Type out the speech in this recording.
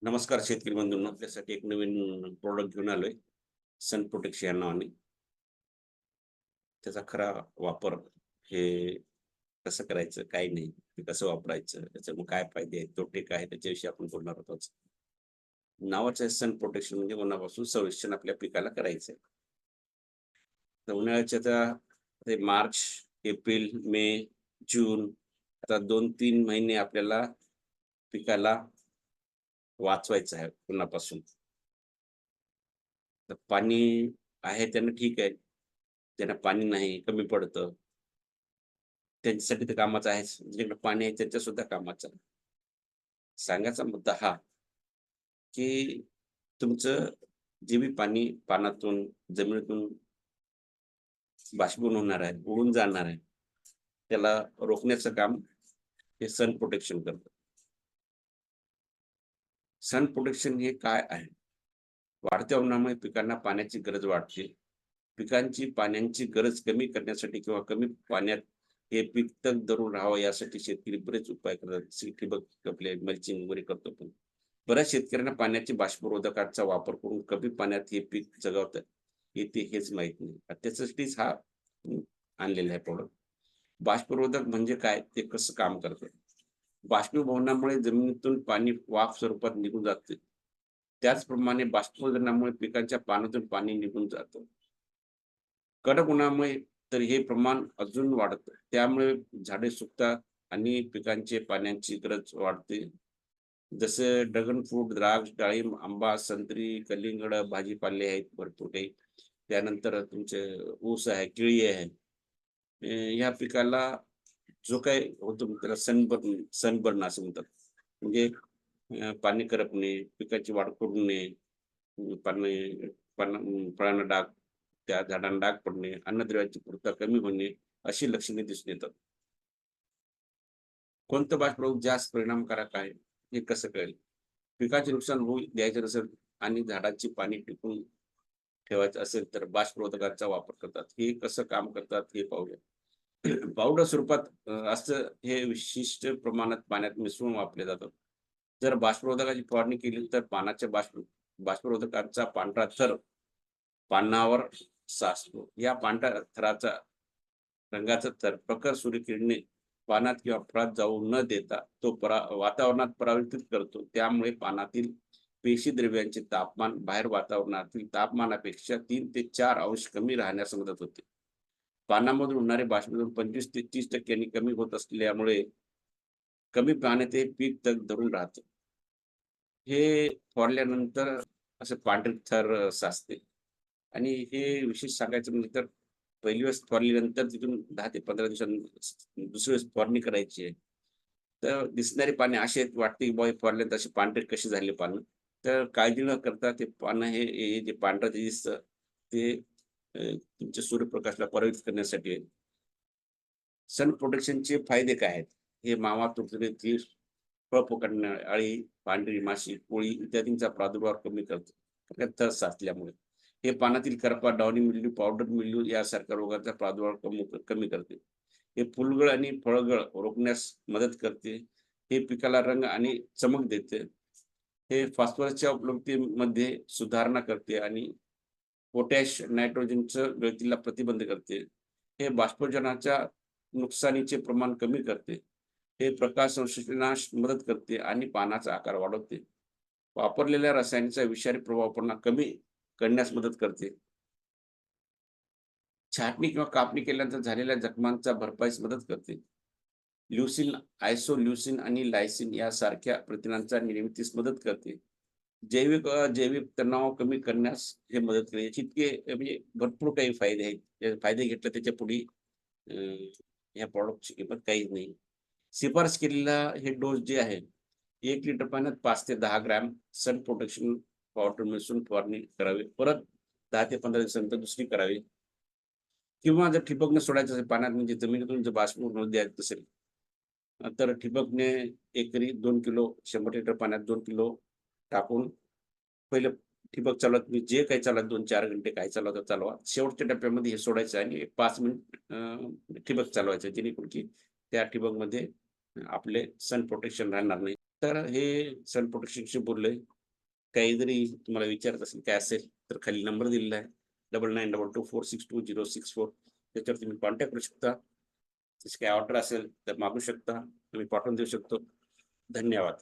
नमस्कार शेतकरी बंधूंनो, आपल्यासाठी एक नवीन प्रोडक्ट घेऊन आलोय. सन प्रोटेक्शन या नावाने. त्याचा खरा वापर हे कसं करायचं, काय नाही, ते कसं वापरायचं, त्याच्यामुळे काय फायदे आहेत, तोटे काय आहेत, त्याच्याविषयी आपण बोलणार आहोत. नावाचं आहे सन प्रोटेक्शन, म्हणजे उन्हापासून संरक्षण आपल्या पिकाला करायचंय. तर उन्हाळ्याच्या ते मार्च, एप्रिल, मे, जून, आता 2-3 महिने आपल्याला पिकाला वाचवायचं आहे उन्हापासून. तर पाणी आहे त्यानं ठीक आहे. ज्यांना पाणी नाही, कमी पडतं, त्यांच्यासाठी तर कामाचं आहेच. ज्यांच्याकडे पाणी आहे त्यांच्या सुद्धा कामाचं आहे. सांगायचा मुद्दा हा, की तुमचं जे बी पाणी पानातून, जमिनीतून बाष्पीभवन होणार आहे, उडून जाणार आहे, त्याला रोखण्याचं काम हे सन प्रोटेक्शन करतं. सन प्रोटेक्शन हे काय आहे? वाढत्या उन्हामुळे पिकांना पाण्याची गरज वाढते. पिकांची पाण्याची गरज कमी करण्यासाठी किंवा कमी पाण्यात हे पीक तग धरून राहावं यासाठी शेतकरी बरेच उपाय करतात. जसे ठिबक आपले मल्चिंग वगैरे करतो पण. बऱ्याच शेतकऱ्यांना पाण्याची बाष्परोधकाचा वापर करून कमी पाण्यात हे पीक जगवतात येते हेच माहित नाही. त्याच्यासाठीच हा आणलेला आहे प्रॉडक्ट. बाष्परोधक म्हणजे काय? ते कसं काम करतं? बाष्पीभवनामुळे जमिनीतून पाणी वाफ स्वरूपात निघून जाते. त्याचप्रमाणे बाष्पीभवनामुळे पिकांच्या पानातून पाणी निघून जातं. कडक उन्हामुळे तर हे प्रमाण अजून वाढतं. त्यामुळे झाडे सुकतात आणि पिकांची पाण्याची गरज वाढते. जसं ड्रॅगन फ्रूट, द्राक्ष, डाळिंब, आंबा, संत्री, कलिंगड, भाजीपाले आहेत भरपूर काही. त्यानंतर तुमचे ऊस आहे, केळी आहे. ह्या पिकाला जो काही होतो त्याला सनबर्न असं म्हणतात. म्हणजे पाणी करपणे, पिकाची वाढ खुंटणे, पाने फळांना डाग, त्या झाडांना डाग पडणे, अन्नद्रव्यांची पुरवठा कमी होणे, अशी लक्षणे दिसून येतात. कोणतं बाष्परोधक जास्त परिणामकारक आहे हे कसं कळेल? पिकाचे नुकसान होऊ द्यायचे नसेल आणि झाडाची पाणी टिकून ठेवायचं असेल तर बाष्परोधकाचा वापर करतात. हे कसं काम करतात हे पाहूया. पावडर स्वरूपात असं हे विशिष्ट प्रमाणात पाण्यात मिसळून वापरले जातात. जर बाष्परोधकाची फवारणी केली तर पानाच्या बाष्परोधकाचा पांढरा थर पानावर साचतो. या पांढऱ्या थराचा रंगाचा थर प्रखर सूर्यकिरणे पानात किंवा फळात जाऊ न देता तो वातावरणात परावर्तित करतो. त्यामुळे पानातील पेशी द्रव्यांचे तापमान बाहेर वातावरणातील तापमानापेक्षा 3 ते 4 अंश कमी राहण्यास मदत होते. पानामधून होणारे बाष्पीभवन 25 ते 30% कमी होत असल्यामुळे कमी पाण्यात हे पीक तग धरून राहतं. हे फवारल्यानंतर असं पांढरे थर साचते आणि हे विशेष सांगायचं म्हणजे तर पहिली वेळेस फवारल्यानंतर तिथून 10 ते 15 दिवसांनी दुसरी वेळेस फवारणी करायची आहे. तर दिसणारी पाने अशी आहेत, वाटते की बुवा फवारल्यानंतर असे पांढरे कसे झाले पानं. तर काळजी न करता ते पानं हे जे पांढरं जे दिसतं ते तुमच्या सूर्यप्रकाशाला परावृत्त करण्यासाठी आहे. सन प्रोटेक्शनचे फायदे काय आहेत? हे मावा, तुडतुडे, कीड, फळ पकडणे, अळी, पांढरी माशी, कोळी इत्यादींचा प्रादुर्भाव कमी करतो. त्यात थर साचल्यामुळे. हे पानातील करपा, डाउनी मिल्ड्यू, पावडर मिल्ड्यू यासारख्या रोगांचा प्रादुर्भाव कमी करते. हे फुलगळ आणि फळगळ रोखण्यास मदत करते. हे पिकाला रंग आणि चमक देते. हे फॉस्फरसच्या उपलब्धतेमध्ये सुधारणा करते आणि पोटॅश, नायट्रोजनचं गळतीला प्रतिबंध करते. हे बाष्पीभवनाच्या नुकसानीचे प्रमाण कमी करते. हे प्रकाश संश्लेषणास मदत करते आणि पानाचा आकार वाढवते. वापरलेल्या रसायनाचा विषारी प्रभाव पुन्हा कमी करण्यास मदत करते. छाटणी किंवा कापणी केल्यानंतर झालेल्या जखमांचा भरपाईस मदत करते. ल्युसीन, आयसोल्युसीन आणि लायसिन यासारख्या प्रथिनांच्या निर्मितीस मदत करते. जैविक तणाव कमी करण्यास हे मदत करते. याचे इतके म्हणजे भरपूर काही फायदे आहेत. ते फायदे घेतले त्याच्या पुढे अ, या प्रॉडक्टची किंमत काहीच नाही. शिफारस केलेला हे डोस जे आहे, 1 लिटर पाण्यात 5 ते 10 ग्रॅम सन प्रोटेक्शन पावडर मिसळून फवारणी करावी. परत 10 ते 15 दिवसानंतर दुसरी करावी. किंवा जर ठिबकनं सोडायचं असेल पाण्यात म्हणजे जमिनीतून जर बाष्पीभवन द्यायचं असेल, तर ठिबकने एकरी 2 किलो 100 लिटर पाण्यात 2 किलो टाकून पहिलं ठिबक चालवत तुम्ही जे काही चालवा 2-4 घंटे काय चालवता चालवा. शेवटच्या टप्प्यामध्ये हे सोडायचं आणि 5 मिनिट ठिबक चालवायचं जेणेकरून की त्या ठिबकमध्ये आपले सन प्रोटेक्शन राहणार नाही. तर हे सन प्रोटेक्शनशी बोललोय. काही जरी तुम्हाला विचारत असेल काय असेल तर खाली नंबर दिलेला आहे 9922462064 त्याच्यावर तुम्ही कॉन्टॅक्ट करू शकता. तशी काही ऑर्डर असेल तर मागू शकता, तुम्ही पाठवून देऊ शकतो. धन्यवाद.